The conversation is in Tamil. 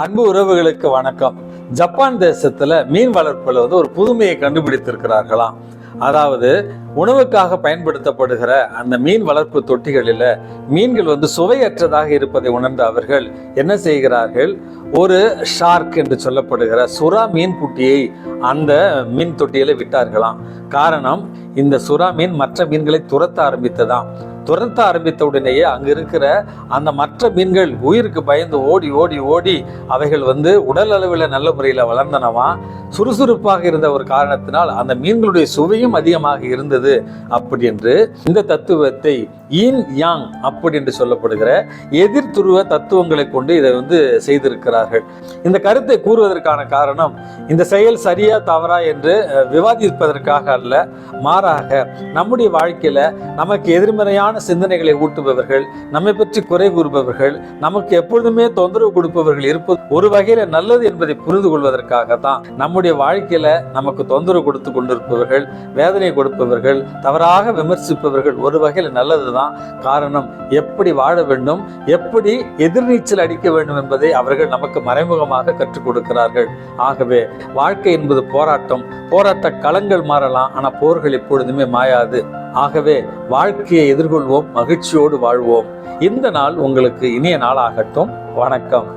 அன்பு உறவுகளுக்கு வணக்கம். ஜப்பான் தேசத்துல மீன் வளர்ப்புல ஒரு புதுமையை கண்டுபிடித்திருக்கிறார்களாம். அதாவது உணவுக்காக பயன்படுத்தப்படுகிற அந்த மீன் வளர்ப்பு தொட்டிகளில் மீன்கள் சுவையற்றதாக இருப்பதை உணர்ந்த அவர்கள் என்ன செய்கிறார்கள், ஒரு ஷார்க் என்று சொல்லப்படுகிற சுறா மீன் குட்டியை அந்த மீன் தொட்டியில விட்டார்களாம். காரணம், இந்த சுறா மீன் மற்ற மீன்களை துரத்த ஆரம்பித்த உடனேயே அங்க இருக்கிற அந்த மற்ற மீன்கள் உயிருக்கு பயந்து ஓடி ஓடி ஓடி அவைகள் உடல் அளவில் நல்ல முறையில் வளர்ந்தனவா. சுறுசுறுப்பாக இருந்த ஒரு காரணத்தினால் அந்த மீன்களுடைய சுவையும் அதிகமாக இருந்தது. அப்படி என்று இந்த தத்துவத்தை yin yang அப்படி என்று சொல்லப்படுகிற எதிர் துருவ தத்துவங்களை கொண்டு இதை செய்திருக்கிறார்கள். இந்த கருத்தை கூறுவதற்கான காரணம், இந்த செயல் சரியா தவறா என்று விவாதிப்பதற்காக அல்ல, மாறாக நம்முடைய வாழ்க்கையில நமக்கு எதிர்மறையான சிந்தனைகளை ஊட்டுபவர்கள், நம்மை பற்றி குறை கூறுபவர்கள், நமக்கு எப்பொழுதுமே தொந்தரவு கொடுப்பவர்கள் இருப்பது ஒரு வகையில நல்லது என்பதை புரிந்து கொள்வதற்காக தான். நம்முடைய வாழ்க்கையில நமக்கு தொந்தரவு கொடுத்து கொண்டிருப்பவர்கள், வேதனை கொடுப்பவர்கள், தவறாக விமர்சிப்பவர்கள் ஒரு வகையில நல்லதுதான். காரணம், எப்படி வாழ வேண்டும், எப்படி எதிர்நீச்சல் அடிக்க வேண்டும் என்பதை அவர்கள் நமக்கு மறைமுகமாக கற்றுக் கொடுக்கிறார்கள். ஆகவே வாழ்க்கை என்பது போராட்ட களங்கள் மாறலாம், ஆனா போர்கள் எப்பொழுதுமே மாயாது. ஆகவே வாழ்க்கையை எதிர்கொள்வோம், மகிழ்ச்சியோடு வாழ்வோம். இந்த நாள் உங்களுக்கு இனிய நாளாகட்டும். வணக்கம்.